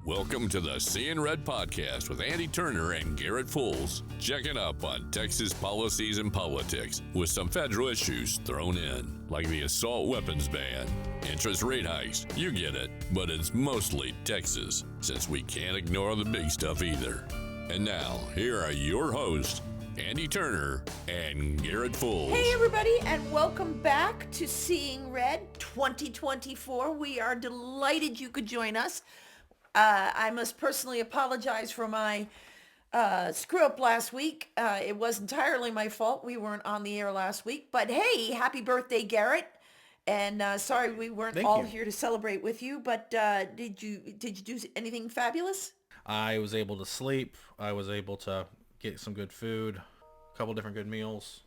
Welcome to the Seeing Red podcast with Andy Turner and Garrett Fools, checking up on Texas policies and politics with some federal issues thrown in, like the assault weapons ban, interest rate hikes, you get it, but it's mostly Texas, since we can't ignore the big stuff either. And now, here are your hosts, Andy Turner and Garrett Fools. Hey everybody, and welcome back to Seeing Red 2024. We are delighted you could join us. I must personally apologize for my screw up last week. It was entirely my fault. We weren't on the air last week. But hey, happy birthday, Garrett. And sorry we weren't here to celebrate with you. But did you do anything fabulous? I was able to sleep. I was able to get some good food, a couple different good meals.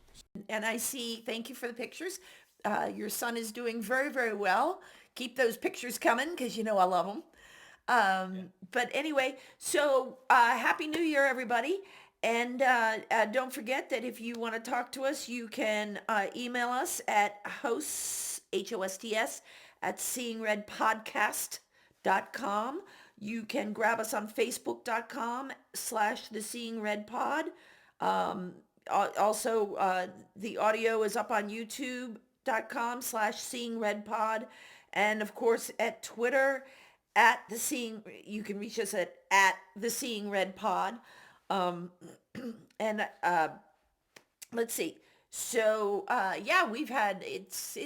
And I see, thank you for the pictures. Your son is doing very, very well. Keep those pictures coming because you know I love them. But anyway, so Happy New Year, everybody. And don't forget that if you want to talk to us, you can email us at hosts, HOSTS, at seeingredpodcast.com. You can grab us on facebook.com/the Seeing Red Pod. Also, the audio is up on youtube.com/Seeing Red Pod. And of course, at Twitter, you can reach us at the Seeing Red Pod. And let's see. So we've had it's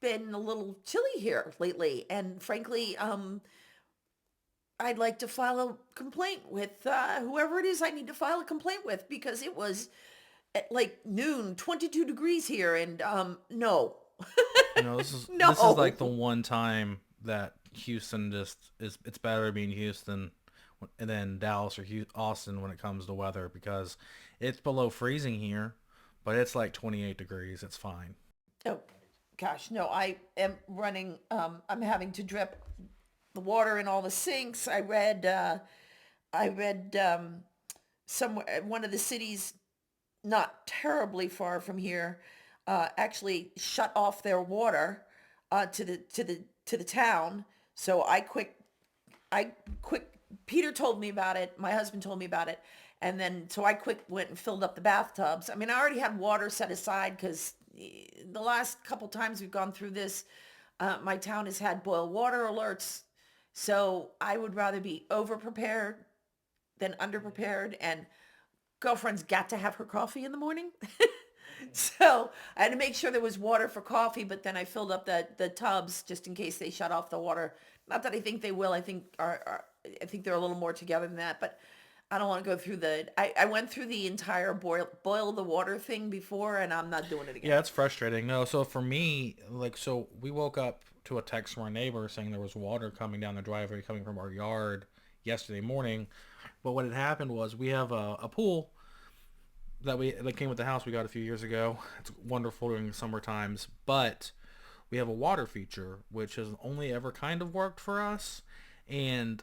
been a little chilly here lately, and frankly, I'd like to file a complaint with whoever it is I need to file a complaint with, because it was at like noon, 22 degrees here, and no. This is like the one time that Houston it's better being Houston and then Dallas or Austin when it comes to weather, because it's below freezing here, but it's like 28 degrees. It's fine. Oh gosh, no, I am running, I'm having to drip the water in all the sinks. I read somewhere, one of the cities not terribly far from here actually shut off their water to the town. So I quick, Peter told me about it. My husband told me about it. And then, so I quick went and filled up the bathtubs. I mean, I already had water set aside because the last couple times we've gone through this, my town has had boil water alerts. So I would rather be over-prepared than under-prepared. And girlfriend's got to have her coffee in the morning. So I had to make sure there was water for coffee, but then I filled up the tubs just in case they shut off the water. Not that I think they will. I think I think they're a little more together than that, but I don't want to go through I went through the entire boil the water thing before, and I'm not doing it again. Yeah, it's frustrating. No, so for me, so we woke up to a text from our neighbor saying there was water coming down the driveway coming from our yard yesterday morning. But what had happened was we have a pool that came with the house we got a few years ago. It's wonderful during the summer times, but we have a water feature, which has only ever kind of worked for us. And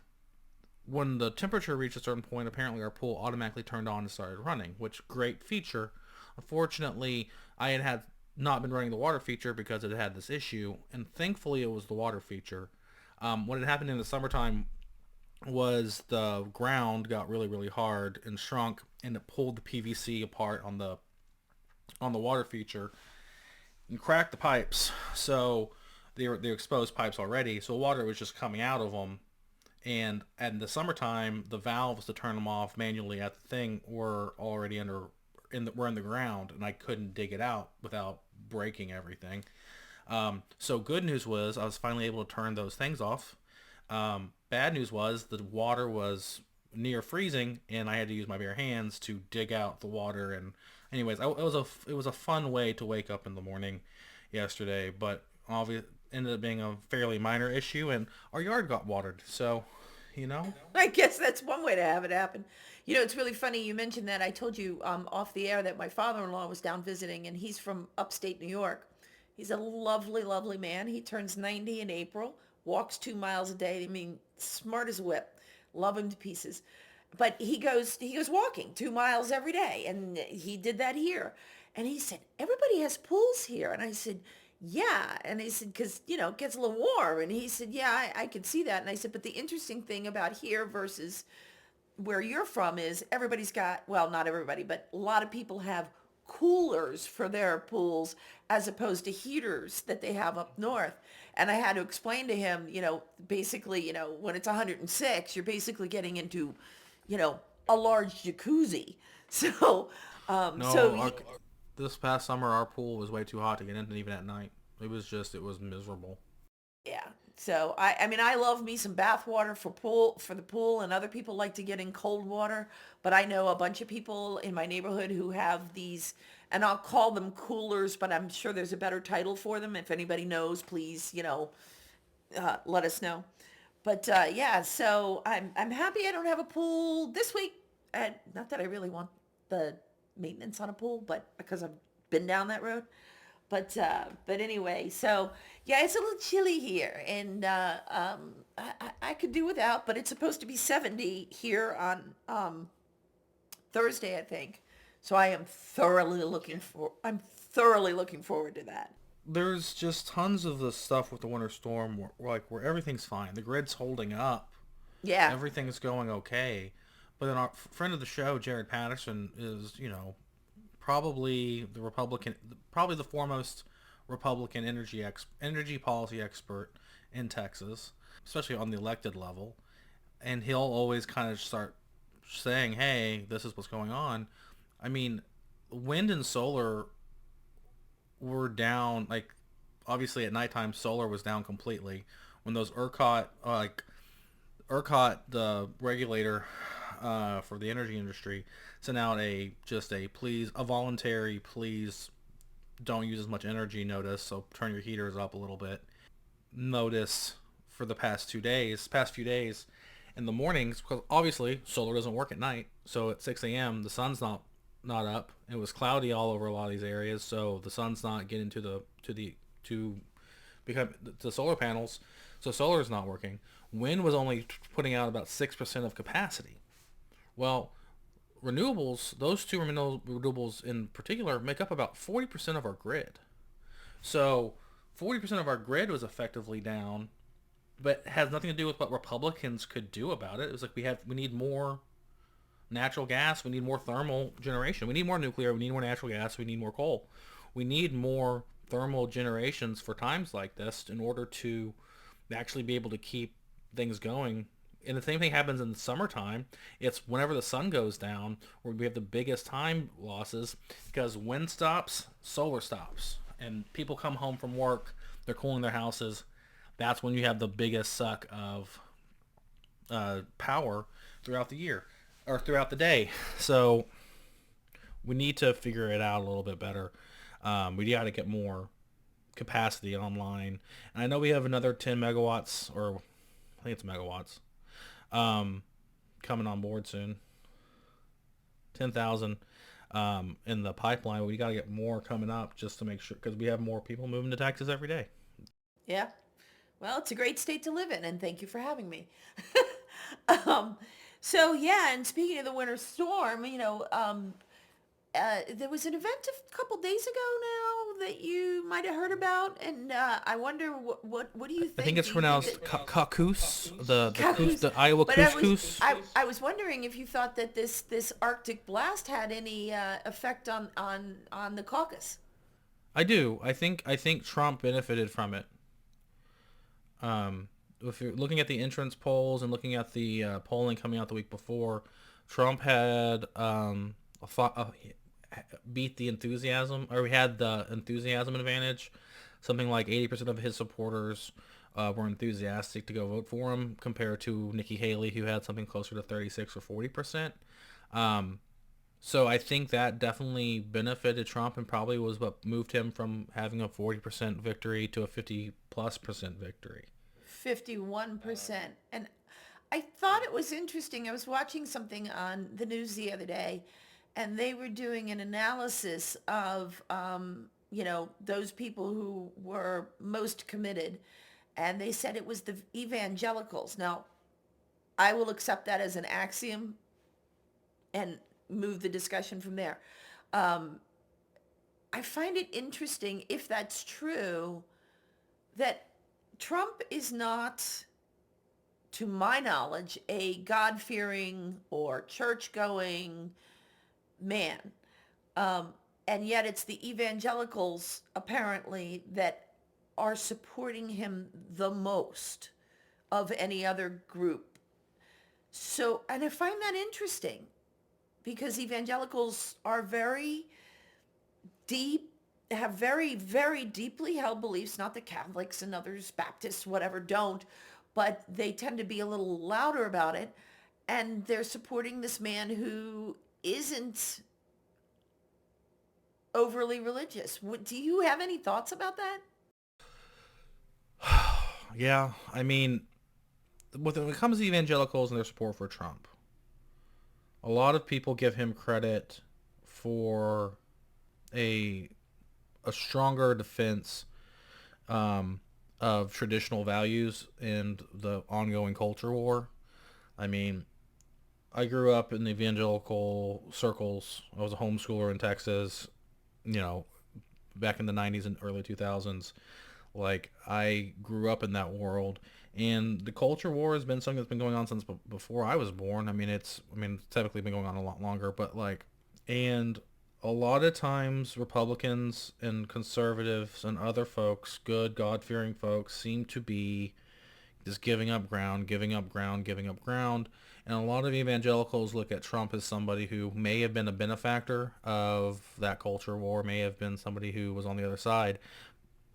when the temperature reached a certain point, apparently our pool automatically turned on and started running, which great feature. Unfortunately, I had not been running the water feature because it had this issue, and thankfully it was the water feature. What had happened in the summertime was the ground got really, really hard and shrunk, and it pulled the PVC apart on the water feature and cracked the pipes. So they're exposed pipes already, so water was just coming out of them. And in the summertime, the valves to turn them off manually at the thing were already in the ground, and I couldn't dig it out without breaking everything. So good news was I was finally able to turn those things off. Bad news was the water was near freezing, and I had to use my bare hands to dig out the water. And anyways, it was a fun way to wake up in the morning yesterday, but obviously ended up being a fairly minor issue, and our yard got watered. So, I guess that's one way to have it happen. It's really funny you mentioned that. I told you off the air that my father-in-law was down visiting, and he's from upstate New York. He's a lovely, lovely man. He turns 90 in April, walks 2 miles a day. I mean, smart as a whip. Love him to pieces. But he goes walking 2 miles every day, and he did that here. And he said, everybody has pools here. And I said, yeah. And I said, because, it gets a little warm. And he said, yeah, I could see that. And I said, but the interesting thing about here versus where you're from is everybody's got, well, not everybody, but a lot of people have coolers for their pools as opposed to heaters that they have up north. And I had to explain to him, basically, when it's 106, you're basically getting into, a large jacuzzi. So, No, this past summer our pool was way too hot to get into even at night. It was miserable. yeah. So I mean, I love me some bath water for the pool, and other people like to get in cold water. But I know a bunch of people in my neighborhood who have these, and I'll call them coolers, but I'm sure there's a better title for them. If anybody knows, please, let us know. But yeah, so I'm happy I don't have a pool this week. And not that I really want the maintenance on a pool, but because I've been down that road. But anyway, so yeah, it's a little chilly here, and I could do without, but it's supposed to be 70 here on Thursday, I think. So I'm thoroughly looking forward to that. There's just tons of the stuff with the winter storm where everything's fine. The grid's holding up. Yeah. Everything's going okay. But then our friend of the show, Jared Patterson, is, probably the foremost Republican energy policy expert in Texas, especially on the elected level. And he'll always kind of start saying, hey, this is what's going on. I mean, wind and solar were down, like, obviously at nighttime, solar was down completely. When those ERCOT, the regulator for the energy industry, sent out a voluntary please don't use as much energy notice, so turn your heaters up a little bit notice for the past few days in the mornings, because obviously solar doesn't work at night. So at 6 a.m. the sun's not up. It was cloudy all over a lot of these areas, so the sun's not getting to become the solar panels, so solar is not working. Wind was only putting out about 6% of capacity. Well, renewables, those two renewables in particular, make up about 40% of our grid. So 40% of our grid was effectively down, but it has nothing to do with what Republicans could do about it. It was like we need more natural gas, we need more thermal generation, we need more nuclear, we need more natural gas, we need more coal. We need more thermal generations for times like this in order to actually be able to keep things going. And the same thing happens in the summertime. It's whenever the sun goes down where we have the biggest time losses, because wind stops, solar stops, and people come home from work, they're cooling their houses. That's when you have the biggest suck of power throughout the year or throughout the day. So we need to figure it out a little bit better. We got to get more capacity online. And I know we have another 10 megawatts, or I think it's megawatts, coming on board soon. 10,000 in the pipeline. We got to get more coming up just to make sure, because we have more people moving to Texas every day. Yeah. Well, it's a great state to live in, and thank you for having me. So yeah, and speaking of the winter storm, there was an event a couple days ago now that you might have heard about, and I wonder what do you think? I think it's pronounced Caucus, Caucus. the Iowa Caucus. I was wondering if you thought that this Arctic blast had any effect on the caucus. I do. I think Trump benefited from it. If you're looking at the entrance polls and looking at the polling coming out the week before, Trump had beat the enthusiasm, or we had the enthusiasm advantage. Something like 80% of his supporters were enthusiastic to go vote for him, compared to Nikki Haley, who had something closer to 36 or 40%. So I think that definitely benefited Trump, and probably was what moved him from having a 40% victory to a 50+% victory. 51%. And I thought it was interesting. I was watching something on the news the other day, and they were doing an analysis of, those people who were most committed. And they said it was the evangelicals. Now, I will accept that as an axiom and move the discussion from there. I find it interesting, if that's true, that Trump is not, to my knowledge, a God-fearing or church-going man. Um, and yet it's the evangelicals, apparently, that are supporting him the most of any other group. So, and I find that interesting because evangelicals are very deep, have very, very deeply held beliefs, not that Catholics and others, Baptists, whatever, don't, but they tend to be a little louder about it. And they're supporting this man who isn't overly religious. Do you have any thoughts about that? Yeah, I mean, when it comes to evangelicals and their support for Trump, a lot of people give him credit for a stronger defense of traditional values and the ongoing culture war. I mean, I grew up in evangelical circles. I was a homeschooler in Texas, you know, back in the 90s and early 2000s. Like, I grew up in that world, and the culture war has been something that's been going on since before I was born. It's typically been going on a lot longer, but like, and a lot of times Republicans and conservatives and other folks, good God-fearing folks, seem to be just giving up ground, giving up ground, giving up ground. And a lot of evangelicals look at Trump as somebody who may have been a benefactor of that culture war, may have been somebody who was on the other side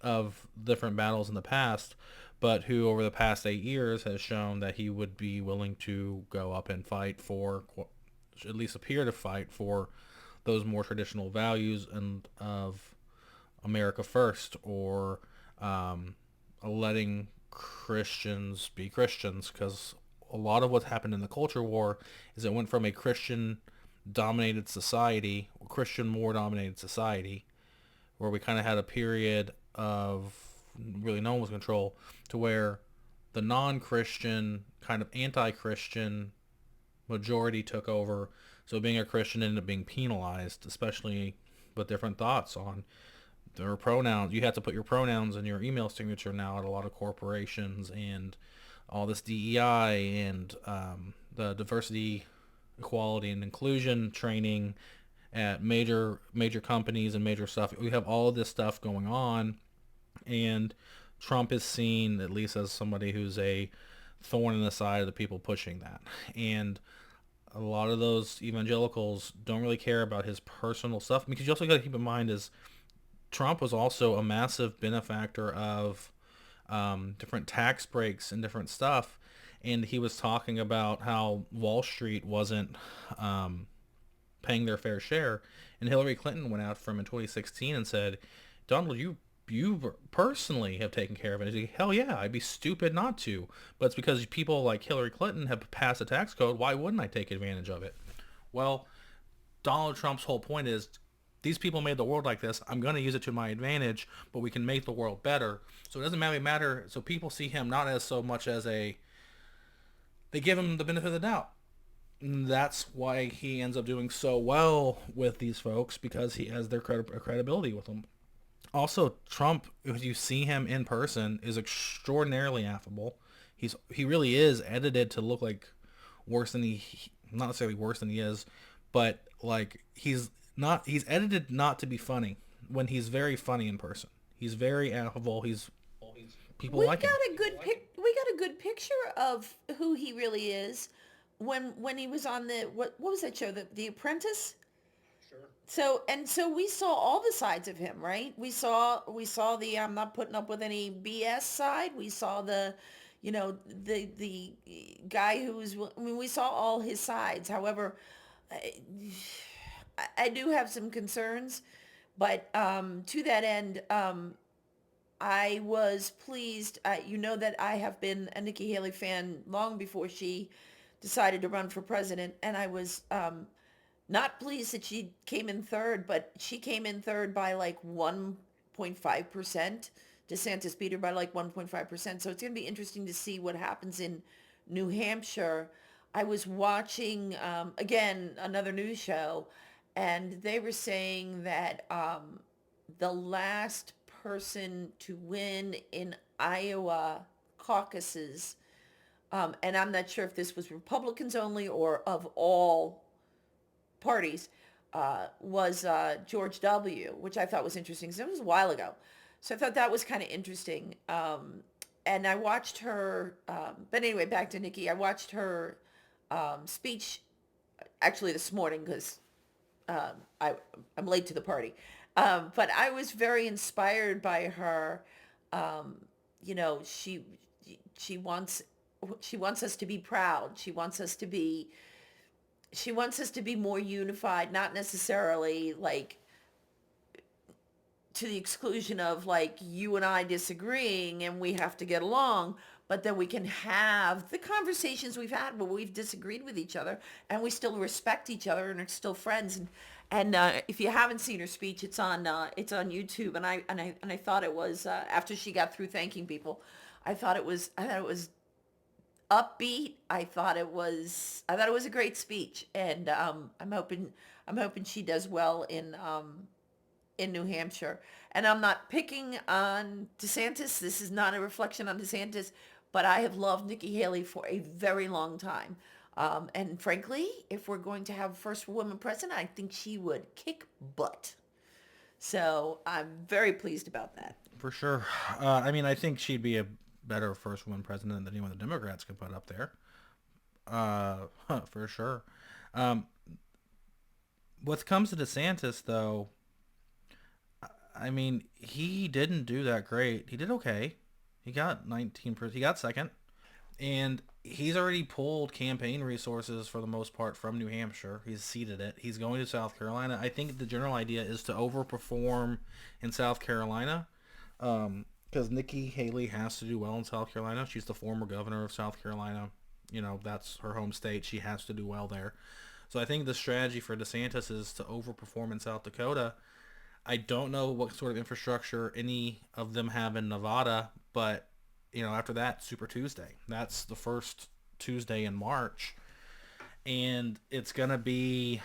of different battles in the past, but who over the past 8 years has shown that he would be willing to go up and fight for, at least appear to fight for, those more traditional values and of America first, or letting Christians be Christians, because a lot of what's happened in the culture war is it went from a Christian dominated society, Christian war dominated society, where we kind of had a period of really no one was in control, to where the non-Christian, kind of anti-Christian majority took over. So being a Christian ended up being penalized, especially with different thoughts on their pronouns. You have to put your pronouns in your email signature now at a lot of corporations, and all this DEI and the diversity, equality, and inclusion training at major companies and major stuff. We have all of this stuff going on, and Trump is seen at least as somebody who's a thorn in the side of the people pushing that. And a lot of those evangelicals don't really care about his personal stuff, because you also got to keep in mind is Trump was also a massive benefactor of different tax breaks and different stuff. And he was talking about how Wall Street wasn't paying their fair share. And Hillary Clinton went out from in 2016 and said, Donald, you personally have taken care of it. He's like, hell yeah, I'd be stupid not to. But it's because people like Hillary Clinton have passed a tax code. Why wouldn't I take advantage of it? Well, Donald Trump's whole point is, these people made the world like this. I'm going to use it to my advantage, but we can make the world better. So it doesn't really matter. So people see him not as so much as they give him the benefit of the doubt. And that's why he ends up doing so well with these folks, because he has their credibility with them. Also, Trump, if you see him in person, is extraordinarily affable. He really is edited to look like worse than not necessarily worse than he is, but like he's edited not to be funny, when he's very funny in person. He's very affable. People like him. We got a good picture of who he really is when he was on the what was that show, the Apprentice? So we saw all the sides of him, right? We saw the I'm not putting up with any BS side. We saw the guy who was, we saw all his sides. However, I do have some concerns, but to that end, I was pleased. That I have been a Nikki Haley fan long before she decided to run for president, and I was not pleased that she came in third, but she came in third by like 1.5%. DeSantis beat her by like 1.5%. So it's going to be interesting to see what happens in New Hampshire. I was watching, again, another news show, and they were saying that the last person to win in Iowa caucuses, and I'm not sure if this was Republicans only or of all parties, was George W., which I thought was interesting because it was a while ago. So I thought that was kind of interesting. And I watched her, but anyway, back to Nikki. I watched her speech actually this morning because I'm late to the party. But I was very inspired by her. You know, she wants us to be proud. She wants us to be more unified, not necessarily like to the exclusion of like you and I disagreeing and we have to get along, but that we can have the conversations we've had where we've disagreed with each other and we still respect each other and are still friends. And if you haven't seen her speech, it's on YouTube. And I thought it was after she got through thanking people, I thought it was upbeat. I thought it was a great speech, and I'm hoping she does well in New Hampshire. And I'm not picking on DeSantis. This is not a reflection on DeSantis, but I have loved Nikki Haley for a very long time. And frankly, if we're going to have a first woman president, I think she would kick butt. So I'm very pleased about that. For sure. I mean, I think she'd be a better first woman president than anyone the Democrats could put up there. For sure. What comes to DeSantis, though, I mean, he didn't do that great. He did okay. He got 19%. He got second. And he's already pulled campaign resources for the most part from New Hampshire. He's seeded it. He's going to South Carolina. I think the general idea is to overperform in South Carolina. Because Nikki Haley has to do well in South Carolina. She's the former governor of South Carolina. You know, that's her home state. She has to do well there. So I think the strategy for DeSantis is to overperform in South Dakota. I don't know what sort of infrastructure any of them have in Nevada, but, you know, after that, Super Tuesday. That's the first Tuesday in March. And it's going to be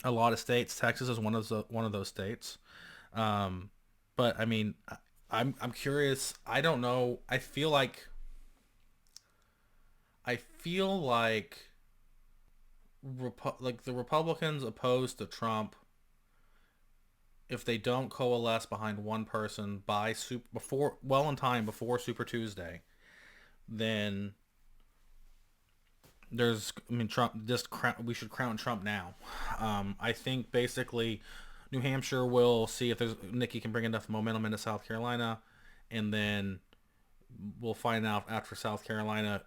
a lot of states. Texas is one of those states. But, I mean, I'm curious. I don't know. I feel like the Republicans opposed to Trump, if they don't coalesce behind one person before Super Tuesday, then Trump we should crown Trump now. I think basically New Hampshire will see if Nikki can bring enough momentum into South Carolina, and then we'll find out after South Carolina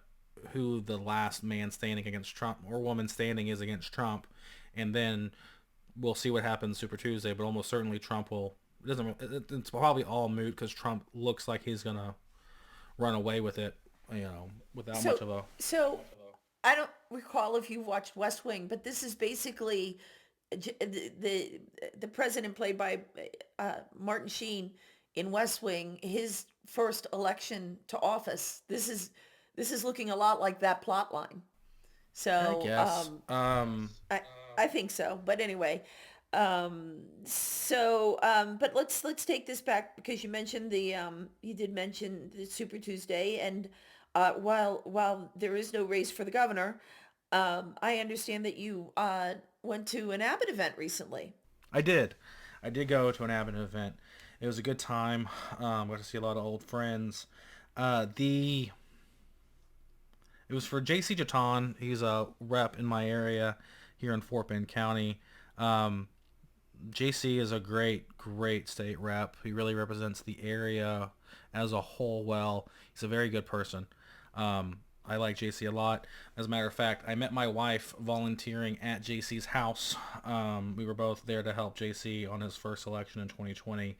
who the last man standing against Trump or woman standing is against Trump, and then we'll see what happens Super Tuesday. But almost certainly Trump will. It's probably all moot because Trump looks like he's gonna run away with it, you know, without much of a. So I don't recall if you've watched West Wing, but this is basically the president played by Martin Sheen in West Wing, his first election to office. This is looking a lot like that plot line. So I guess. I think so. But anyway, but let's take this back because you mentioned you did mention the Super Tuesday, and while there is no race for the governor, I understand that you went to an Abbott event recently. I did go to an Abbott event. It was a good time. Got to see a lot of old friends. It was for Jacey Jetton. He's a rep in my area here in Fort Bend County. JC is a great state rep. He really represents the area as a whole well. He's a very good person. I like JC a lot. As a matter of fact, I met my wife volunteering at JC's house. We were both there to help JC on his first election in 2020.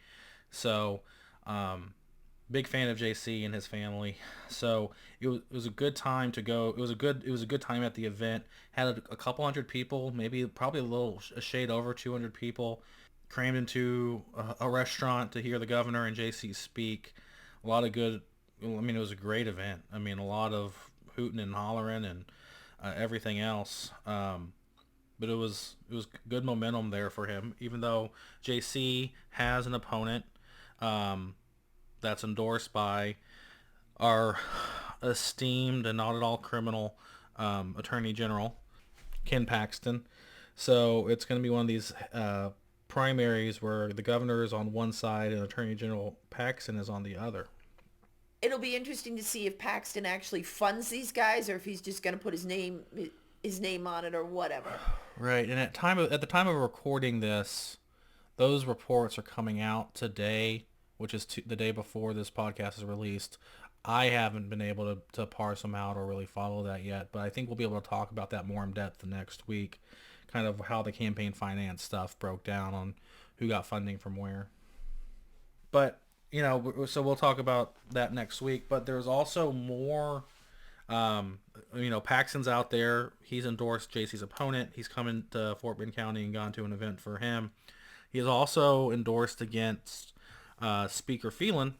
So, big fan of JC and his family. So it was a good time to go. It was a good time at the event. Had a couple hundred people, probably a shade over 200 people, crammed into a restaurant to hear the governor and JC speak. A lot of good. I mean, it was a great event. I mean, a lot of hooting and hollering and everything else. but it was good momentum there for him, even though JC has an opponent that's endorsed by our esteemed and not at all criminal Attorney General, Ken Paxton. So it's going to be one of these primaries where the governor is on one side and Attorney General Paxton is on the other. It'll be interesting to see if Paxton actually funds these guys or if he's just going to put his name on it or whatever. Right, and at the time of recording this, those reports are coming out today, which is the day before this podcast is released. I haven't been able to parse them out or really follow that yet, but I think we'll be able to talk about that more in depth the next week, kind of how the campaign finance stuff broke down on who got funding from where. But, so we'll talk about that next week, but there's also more. Paxton's out there. He's endorsed JC's opponent. He's coming to Fort Bend County and gone to an event for him. He has also endorsed against Speaker Phelan,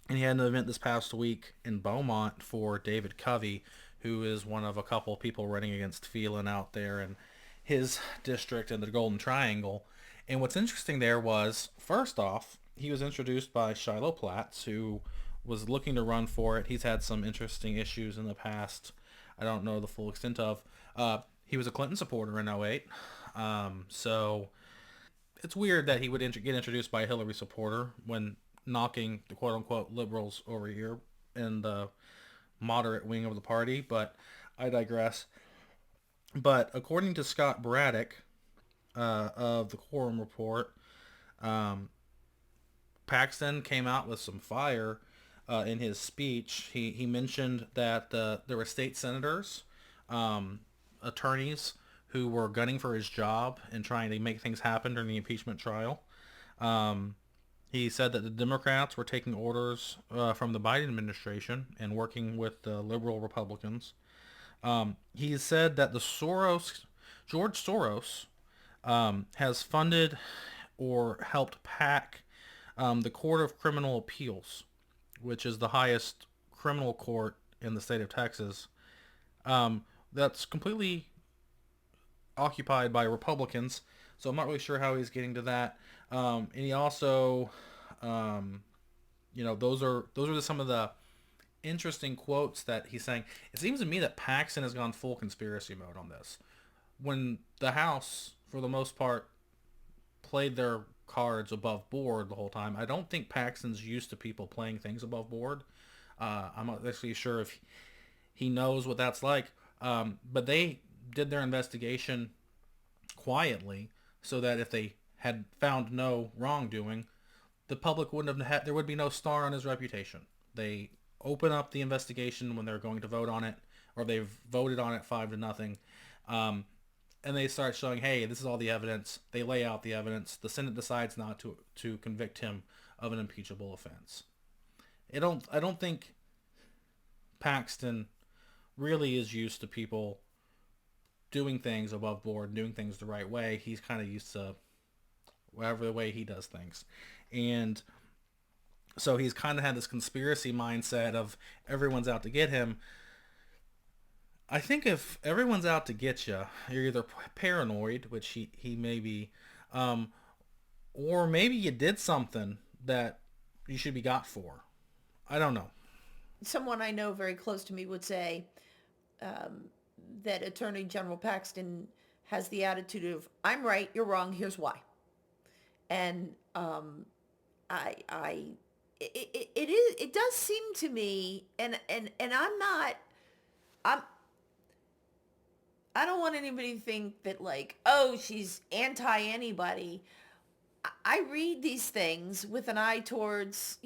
and he had an event this past week in Beaumont for David Covey, who is one of a couple of people running against Phelan out there in his district in the Golden Triangle. And what's interesting there was, first off, he was introduced by Shiloh Platts, who was looking to run for it. He's had some interesting issues in the past. I don't know the full extent of. He was a Clinton supporter in 2008. So it's weird that he would get introduced by a Hillary supporter when knocking the quote-unquote liberals over here in the moderate wing of the party, but I digress. But according to Scott Braddock of the Quorum Report, Paxton came out with some fire in his speech. He mentioned that there were state senators, attorneys who were gunning for his job and trying to make things happen during the impeachment trial. He said that the Democrats were taking orders from the Biden administration and working with the liberal Republicans. He said that George Soros has funded or helped PAC the Court of Criminal Appeals, which is the highest criminal court in the state of Texas. That's completely occupied by Republicans, so I'm not really sure how he's getting to that. And he also, those are just some of the interesting quotes that he's saying. It seems to me that Paxton has gone full conspiracy mode on this. When the House, for the most part, played their cards above board the whole time, I don't think Paxton's used to people playing things above board. I'm not actually sure if he knows what that's like. But they did their investigation quietly so that if they had found no wrongdoing, the public wouldn't have had, there would be no star on his reputation. They open up the investigation when they're going to vote on it, or they've voted on it 5-0. And they start showing, hey, this is all the evidence. They lay out the evidence. The Senate decides not to convict him of an impeachable offense. I don't think Paxton really is used to people doing things above board, doing things the right way. He's kind of used to whatever the way he does things. And so he's kind of had this conspiracy mindset of everyone's out to get him. I think if everyone's out to get you, you're either paranoid, which he may be, or maybe you did something that you should be got for. I don't know. Someone I know very close to me would say that Attorney General Paxton has the attitude of, I'm right, you're wrong, here's why. And it does seem to me, and I don't want anybody to think that like, oh, she's anti-anybody. I read these things with an eye towards,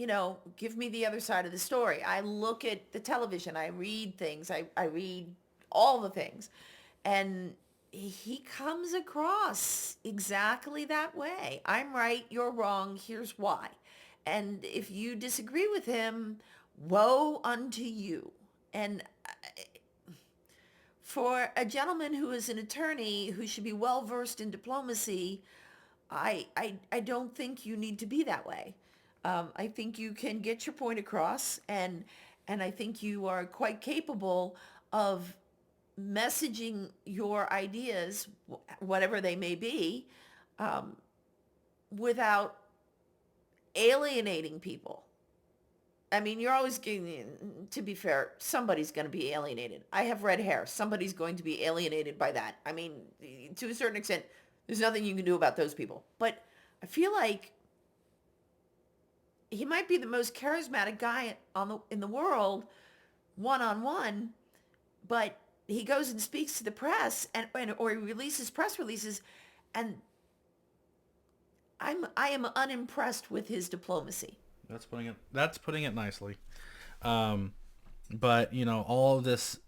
give me the other side of the story. I look at the television. I read things. I read all the things. And he comes across exactly that way. I'm right. You're wrong. Here's why. And if you disagree with him, woe unto you. And for a gentleman who is an attorney who should be well-versed in diplomacy, I don't think you need to be that way. I think you can get your point across, and I think you are quite capable of messaging your ideas, whatever they may be, without alienating people. I mean, you're always getting, to be fair, somebody's going to be alienated. I have red hair. Somebody's going to be alienated by that. I mean, to a certain extent, there's nothing you can do about those people. But I feel like he might be the most charismatic guy in the world, one-on-one, but he goes and speaks to the press or he releases press releases, and I am unimpressed with his diplomacy. That's putting it nicely. But all of this,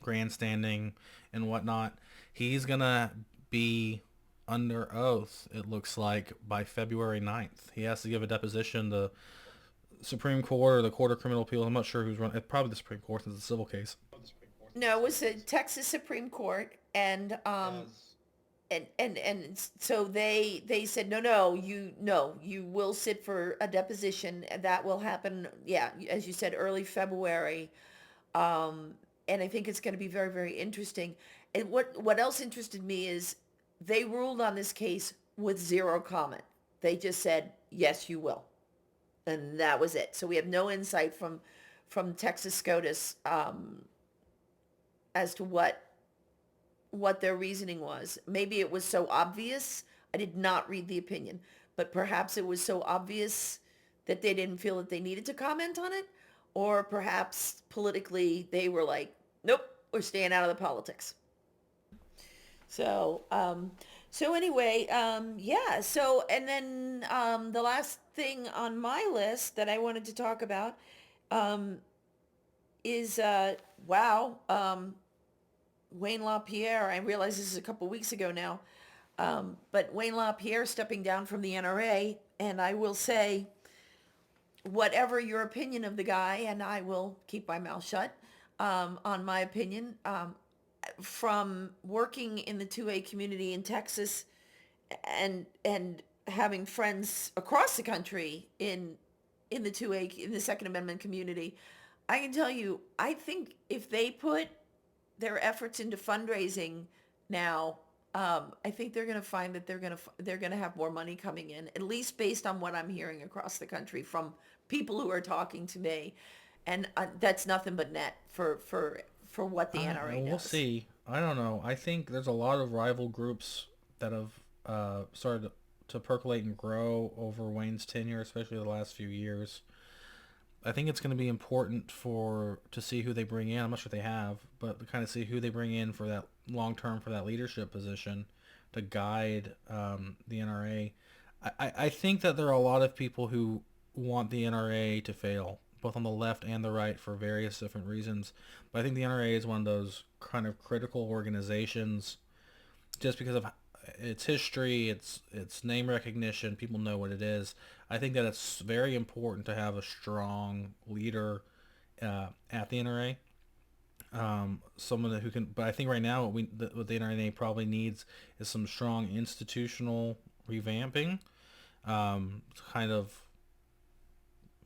grandstanding and whatnot, he's gonna be under oath, it looks like, by February 9th. He has to give a deposition. The Supreme Court or the Court of Criminal Appeals, I'm not sure who's running. Probably the Supreme Court, since it's a civil case. No, it was the Texas Supreme Court, and so they said no, you will sit for a deposition, and that will happen, yeah, as you said, early February. And I think it's going to be very, very interesting. And what else interested me is they ruled on this case with zero comment. They just said, yes, you will. And that was it. So we have no insight from Texas SCOTUS as to what their reasoning was. Maybe it was so obvious. I did not read the opinion, but perhaps it was so obvious that they didn't feel that they needed to comment on it, or perhaps politically they were like, nope, we're staying out of the politics. So anyway, yeah. So, and then the last thing on my list that I wanted to talk about is, Wayne LaPierre. I realize this is a couple weeks ago now, but Wayne LaPierre stepping down from the NRA, and I will say, whatever your opinion of the guy, and I will keep my mouth shut on my opinion, from working in the 2A community in Texas and having friends across the country in the 2A, in the Second Amendment community, I can tell you, I think if they put their efforts into fundraising now, I think they're going to find that they're going to have more money coming in, at least based on what I'm hearing across the country from people who are talking to me, and that's nothing but net for what the NRA does. We'll see. I don't know. I think there's a lot of rival groups that have started to percolate and grow over Wayne's tenure, especially the last few years. I think it's going to be important to see who they bring in. I'm not sure they have, but to kind of see who they bring in for that long term, for that leadership position to guide the NRA. I think that there are a lot of people who want the NRA to fail, both on the left and the right, for various different reasons. But I think the NRA is one of those kind of critical organizations just because of its history, its name recognition. People know what it is. I think that it's very important to have a strong leader at the NRA. Someone who can, but I think right now what the NRA probably needs is some strong institutional revamping, kind of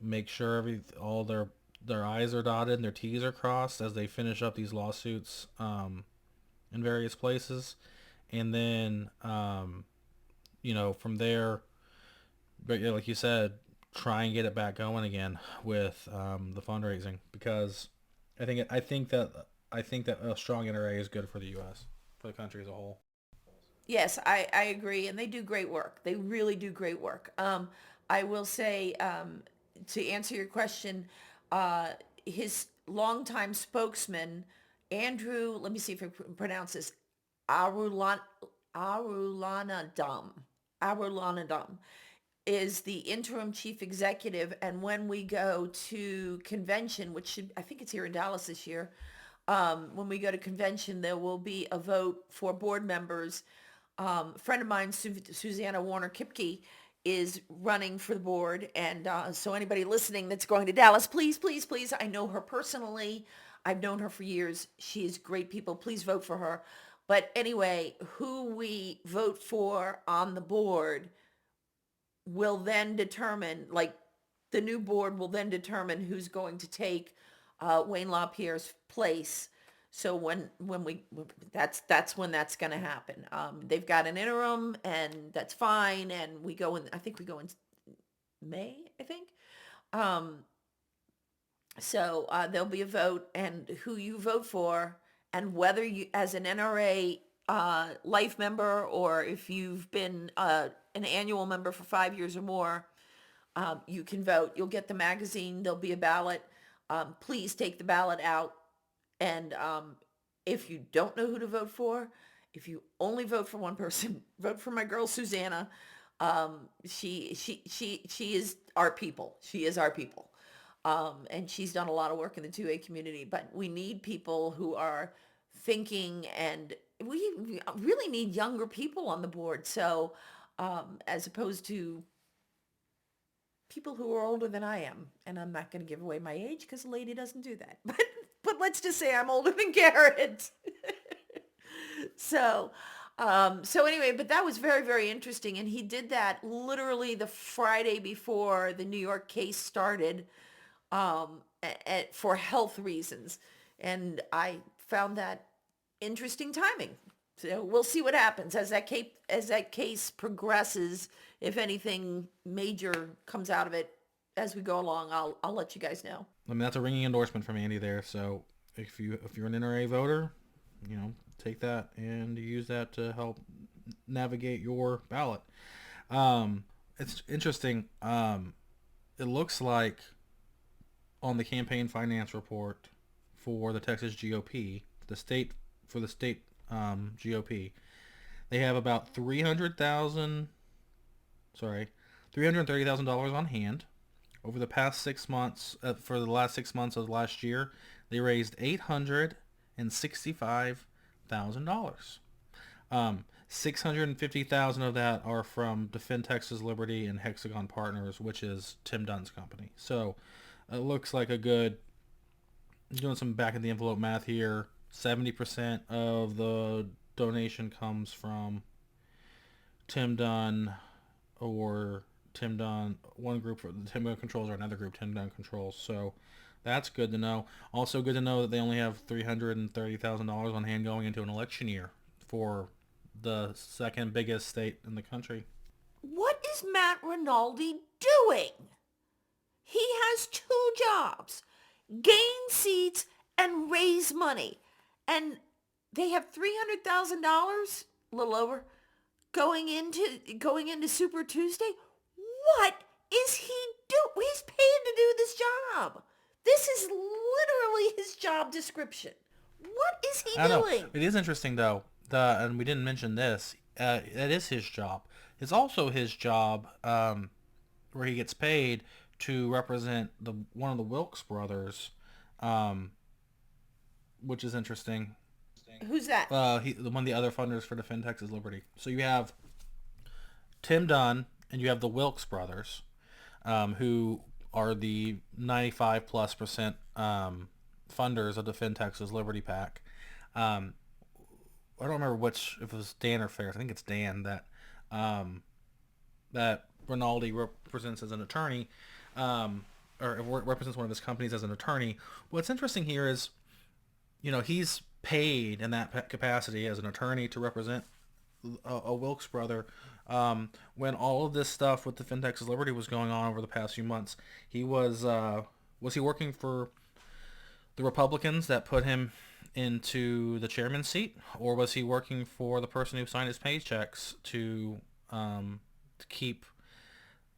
make sure all their I's are dotted and their T's are crossed as they finish up these lawsuits in various places. And then, from there, but yeah, like you said, try and get it back going again with the fundraising, because I think that a strong NRA is good for the U.S., for the country as a whole. Yes, I agree, and they do great work. They really do great work. I will say, to answer your question, his longtime spokesman, Andrew, let me see if I pronounce this, Arulanadam, is the interim chief executive, and when we go to convention, I think it's here in Dallas this year, when we go to convention, there will be a vote for board members. A friend of mine, Susanna Kipke, is running for the board, and so anybody listening that's going to Dallas, please, please, please, I know her personally. I've known her for years. She is great people. Please vote for her. But anyway, who we vote for on the board will then determine, the new board will then determine who's going to take Wayne LaPierre's place. So that's when that's going to happen. They've got an interim, and that's fine. And we go in. I think we go in May. I think. So there'll be a vote, and who you vote for, and whether you, as an NRA life member, or if you've been an annual member for 5 years or more, you can vote. You'll get the magazine. There'll be a ballot. Please take the ballot out. And if you don't know who to vote for, if you only vote for one person, vote for my girl Susanna. She is our people. She is our people. And she's done a lot of work in the 2A community. But we need people who are thinking, and we really need younger people on the board. So as opposed to people who are older than I am, and I'm not going to give away my age because a lady doesn't do that. But let's just say I'm older than Garrett. So anyway, but that was very, very interesting. And he did that literally the Friday before the New York case started, for health reasons. And I found that interesting timing. So we'll see what happens as that case progresses. If anything major comes out of it as we go along, I'll let you guys know. I mean, that's a ringing endorsement from Andy there. So if you're an NRA voter, take that and use that to help navigate your ballot. It's interesting. It looks like on the campaign finance report for the Texas GOP, the state GOP, they have about $330,000 on hand. Over the past 6 months, for the last 6 months of last year, they raised $865,000. $650,000 of that are from Defend Texas Liberty and Hexagon Partners, which is Tim Dunn's company. So it looks like doing some back of the envelope math here, 70% of the donation comes from Tim Dunn, one group for the Tim Dunn Controls, or another group, Tim Dunn Controls. So that's good to know. Also good to know that they only have $330,000 on hand going into an election year for the second biggest state in the country. What is Matt Rinaldi doing? He has 2 jobs: gain seats and raise money. And they have $300,000, a little over, going into Super Tuesday. What is he doing? He's paid to do this job. This is literally his job description. What is he doing? It is interesting, though, and we didn't mention this. That is his job. It's also his job where he gets paid to represent one of the Wilkes brothers, which is interesting. Who's that? One of the other funders for Defend Texas Liberty. So you have Tim Dunn and you have the Wilkes brothers, who are the 95+% funders of Defend Texas Liberty PAC. I don't remember if it was Dan or Ferris. I think it's Dan that Rinaldi represents as an attorney, or represents one of his companies as an attorney. What's interesting here is, he's paid in that capacity as an attorney to represent a Wilkes brother. When all of this stuff with Defend Texas Liberty was going on over the past few months, he was he working for the Republicans that put him into the chairman's seat, or was he working for the person who signed his paychecks to keep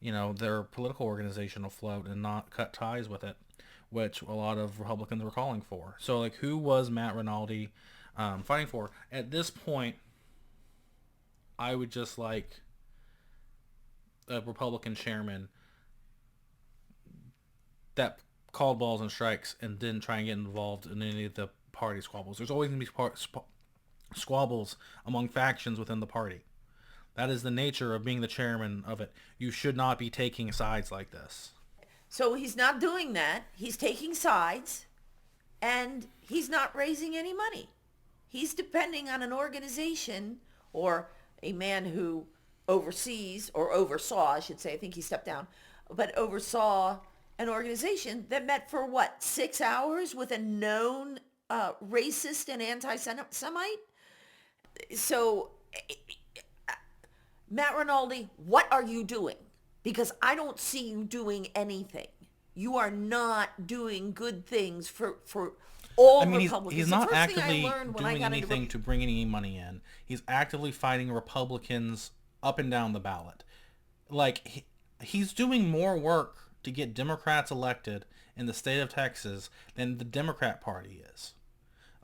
their political organization afloat and not cut ties with it, which a lot of Republicans were calling for? So, who was Matt Rinaldi fighting for? At this point, I would just like a Republican chairman that called balls and strikes and didn't try and get involved in any of the party squabbles. There's always going to be squabbles among factions within the party. That is the nature of being the chairman of it. You should not be taking sides like this. So he's not doing that. He's taking sides, and he's not raising any money. He's depending on an organization, or a man who oversees, or oversaw, I should say, I think he stepped down, but oversaw an organization that met for 6 hours with a known racist and anti-Semite. So, Matt Rinaldi, what are you doing? Because I don't see you doing anything. You are not doing good things for all Republicans. He's not actively doing anything to bring any money in. He's actively fighting Republicans up and down the ballot. Like, he's doing more work to get Democrats elected in the state of Texas than the Democrat Party is.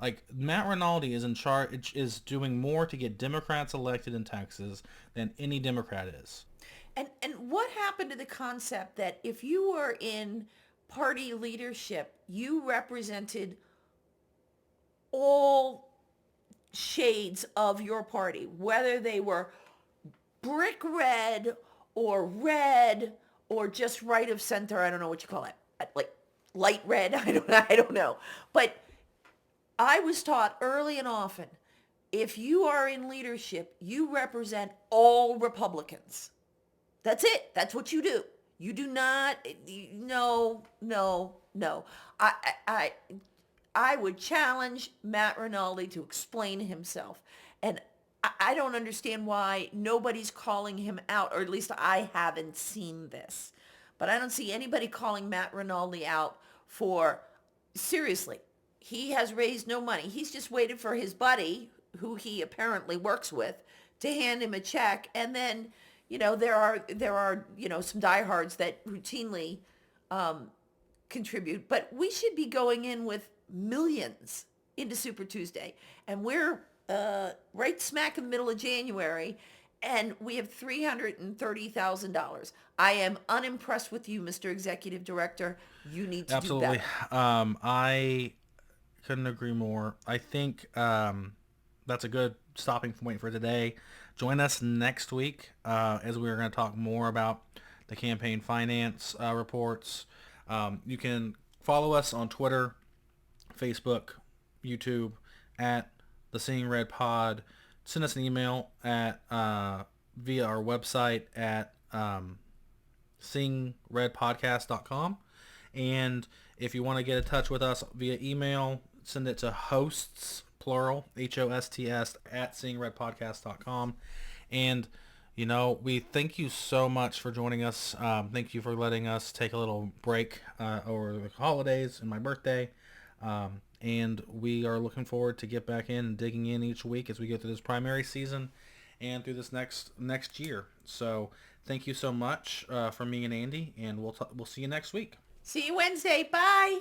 Like, Matt Rinaldi is in charge, is doing more to get Democrats elected in Texas than any Democrat is. And what happened to the concept that if you were in party leadership, you represented all shades of your party, whether they were brick red or just right of center. I don't know what you call it, like light red. I don't know. But I was taught early and often, if you are in leadership, you represent all Republicans. That's it. That's what you do. You do not. No. I would challenge Matt Rinaldi to explain himself. And I don't understand why nobody's calling him out, or at least I haven't seen this. But I don't see anybody calling Matt Rinaldi out for, seriously, he has raised no money. He's just waited for his buddy, who he apparently works with, to hand him a check. And then, there are some diehards that routinely contribute. But we should be going in with millions into Super Tuesday. And we're right smack in the middle of January, and we have $330,000. I am unimpressed with you, Mr. Executive Director. You need to do better. I couldn't agree more. I think that's a good stopping point for today. Join us next week as we're going to talk more about the campaign finance reports. You can follow us on Twitter, Facebook, YouTube at the Seeing Red Pod. Send us an email at via our website at seeingredpodcast.com. And if you want to get in touch with us via email, send it to hosts, plural, HOSTS, at seeingredpodcast.com. And, we thank you so much for joining us. Thank you for letting us take a little break over the holidays and my birthday. And we are looking forward to get back in and digging in each week as we go through this primary season and through this next year. So thank you so much from me and Andy, and we'll see you next week. See you Wednesday. Bye.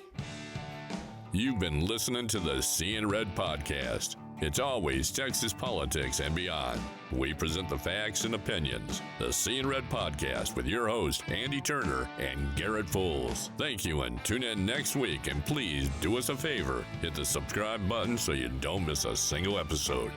You've been listening to the Seeing Red podcast. It's always Texas politics and beyond. We present the facts and opinions. The Seeing Red podcast with your host, Andy Turner and Garrett Fools. Thank you, and tune in next week. And please do us a favor. Hit the subscribe button so you don't miss a single episode.